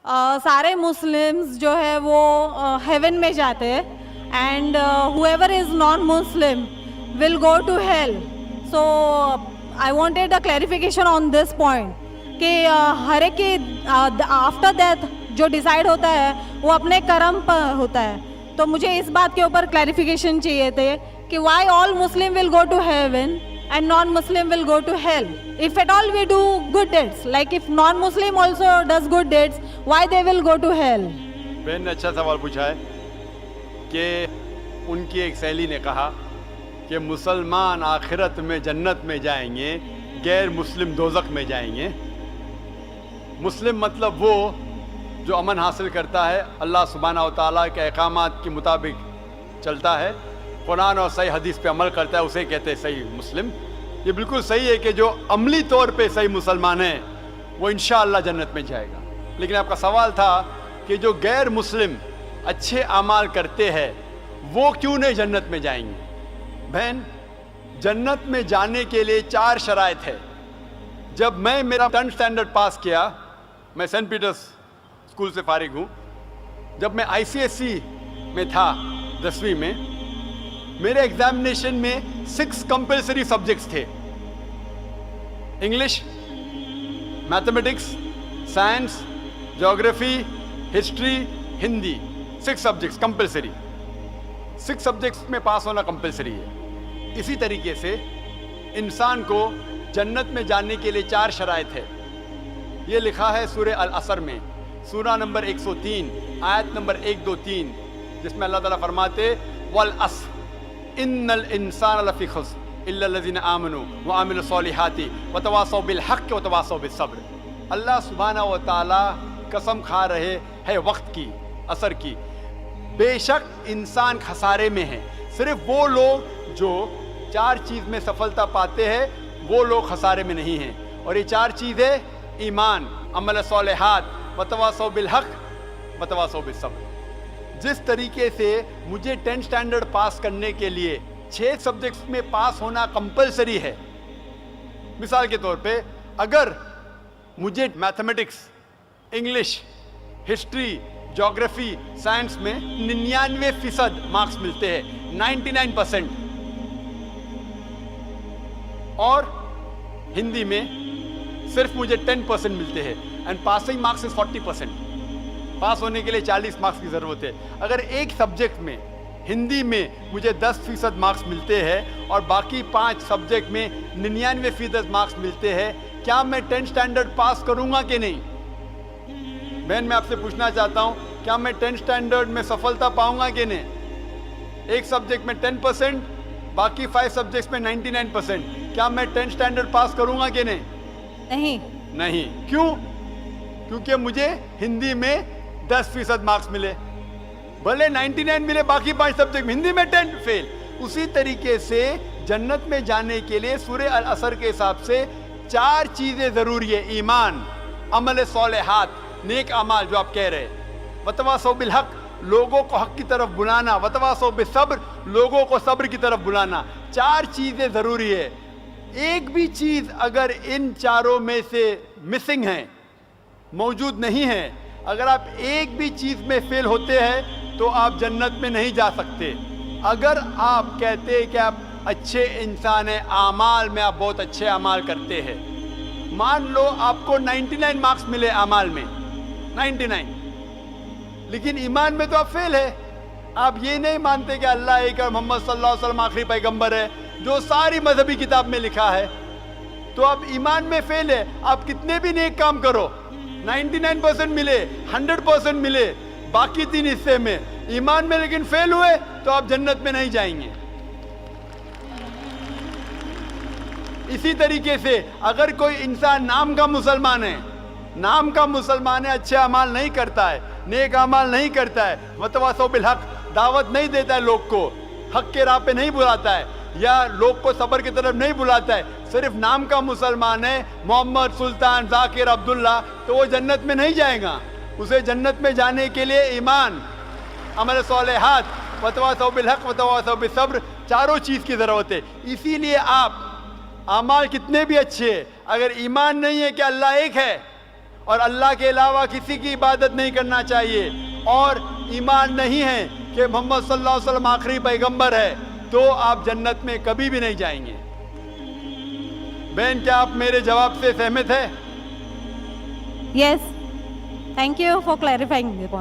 سارے مسلمز جو ہے وہ ہیون میں جاتے ہیں and whoever is non-Muslim will go to hell. So I wanted a clarification on this point کہ ہر ایک کی آفٹر ڈیتھ جو ڈیسائیڈ ہوتا ہے وہ اپنے کرم پر ہوتا ہے. تو مجھے اس بات کے اوپر کلیریفیکیشن چاہیے تھے کہ why all Muslim will go to heaven and non-Muslim will go to hell. If at all we do good deeds, like if non-Muslim also does good deeds, why they will go to hell? بہن نے اچھا سوال پوچھا ہے کہ ان کی ایک سہیلی نے کہا کہ مسلمان آخرت میں جنت میں جائیں گے، غیر مسلم دوزخ میں جائیں گے. مسلم مطلب وہ جو امن حاصل کرتا ہے، اللہ سبحانہ و تعالیٰ کے احکامات کے مطابق چلتا ہے، قرآن اور صحیح حدیث پہ عمل کرتا ہے، اسے کہتے ہیں صحیح مسلم. یہ بالکل صحیح ہے کہ جو عملی طور پہ صحیح مسلمان ہے وہ انشاءاللہ جنت میں جائے گا. لیکن آپ کا سوال تھا کہ جو غیر مسلم اچھے اعمال کرتے ہیں وہ کیوں نہیں جنت میں جائیں گے؟ بہن، جنت میں جانے کے لیے 4 شرائط ہے. جب میں میرا 10th اسٹینڈرڈ پاس کیا، میں سینٹ پیٹرس اسکول سے فارغ ہوں. جب میں ICSE میں تھا 10ویں میں، میرے ایگزامینیشن میں 6 کمپلسری سبجیکٹس تھے: انگلش، میتھمیٹکس، سائنس، جغرافی، history, Hindi. 6 subjects compulsory. 6 subjects میں پاس ہونا کمپلسری ہے. اسی طریقے سے انسان کو جنت میں جانے کے لیے 4 شرائط ہے. یہ لکھا ہے سورہ العصر میں، سورہ نمبر 103 آیت نمبر 1 2 3، جس میں اللہ تعالیٰ فرماتے والعصر ان الانسان لفی خسر الا الذین آمنوا وعملوا الصالحات وتواصوا بالحق وتواصوا بالصبر. اللہ سبحانہ و تعالیٰ قسم کھا رہے ہے وقت کی، عصر کی. بے شک انسان خسارے میں ہے. صرف وہ لوگ جو 4 چیز میں سفلتا پاتے ہیں وہ لوگ خسارے میں نہیں ہیں. اور یہ 4 چیزیں ایمان، عمل صالحات، وتواصوا بالحق، وتواصوا بالصبر. جس طریقے سے مجھے 10th اسٹینڈرڈ پاس کرنے کے لیے 6 سبجیکٹس میں پاس ہونا کمپلسری ہے. مثال کے طور پہ اگر مجھے میتھمیٹکس، انگلش، ہسٹری، جغرافی، سائنس میں 99% مارکس ملتے ہیں، 99%، اور ہندی میں صرف مجھے 10% ملتے ہیں، اینڈ پاسنگ مارکس از 40%. پاس ہونے کے لیے 40 مارکس کی ضرورت ہے. اگر ایک سبجیکٹ میں، ہندی میں مجھے 10% مارکس ملتے ہیں اور باقی 5 سبجیکٹ میں 99% مارکس ملتے ہیں، کیا میں 10th اسٹینڈرڈ پاس کروں گا کہ نہیں؟ بہن، میں آپ سے پوچھنا چاہتا ہوں، کیا میں 10th اسٹینڈرڈ میں سفلتا پاؤں گا کہ نہیں؟ ایک سبجیکٹ میں 10%، باقی 5 سبجیکٹس میں 99%. کیا میں 10th اسٹینڈرڈ پاس کروں گا کہ نہیں؟ نہیں. کیوں؟ کیونکہ مجھے ہندی میں 10% مارکس ملے، بھلے 99 ملے، باقی 5 سبجیکٹ ہندی میں 10 فیل. اسی طریقے سے جنت میں جانے کے لیے سورہ العصر کے حساب سے 4 چیزیں ضروری ہے: ایمان، عمل صالحات، نیک اعمال جو آپ کہہ رہے، وتواصوا بالحق، لوگوں کو حق کی طرف بلانا، وتواصوا بالصبر، لوگوں کو صبر کی طرف بلانا. 4 چیزیں ضروری ہے. ایک بھی چیز اگر ان 4 میں سے مسنگ ہے، موجود نہیں ہے، اگر آپ ایک بھی چیز میں فیل ہوتے ہیں تو آپ جنت میں نہیں جا سکتے. اگر آپ کہتے ہیں کہ آپ اچھے انسان ہیں، اعمال میں آپ بہت اچھے اعمال کرتے ہیں، مان لو آپ کو 99 مارکس ملے اعمال میں، 99، لیکن ایمان میں تو آپ فیل ہے. آپ یہ نہیں مانتے کہ اللہ ایک اور محمد صلی اللہ علیہ وسلم آخری پیغمبر ہے، جو ساری مذہبی کتاب میں لکھا ہے، تو آپ ایمان میں فیل ہے. آپ کتنے بھی نیک کام کرو، 99% ملے، 100% ملے، باقی 3 حصے میں ایمان میں لیکن فیل ہوئے، تو آپ جنت میں نہیں جائیں گے. اسی طریقے سے اگر کوئی انسان نام کا مسلمان ہے، اچھے اعمال نہیں کرتا ہے، نیک اعمال نہیں کرتا ہے، وتواصوا بالحق، دعوت نہیں دیتا ہے، لوگ کو حق کے راہ پہ نہیں بلاتا ہے، یا لوگ کو صبر کی طرف نہیں بلاتا ہے، صرف نام کا مسلمان ہے، محمد، سلطان، ذاکر، عبداللہ، تو وہ جنت میں نہیں جائے گا. اسے جنت میں جانے کے لیے ایمان، عمل صالحات، وتواصوا بالحق، وتواصوا بالصبر، 4 چیز کی ضرورت ہے. اسی لیے آپ اعمال کتنے بھی اچھے، اگر ایمان نہیں ہے کہ اللہ ایک ہے اور اللہ کے علاوہ کسی کی عبادت نہیں کرنا چاہیے اور ایمان نہیں ہے کہ محمد صلی اللہ علیہ وسلم آخری پیغمبر ہے تو آپ جنت میں کبھی بھی نہیں جائیں گے. بہن کیا آپ میرے جواب سے سہمت ہے؟ Yes. Thank you for clarifying the point.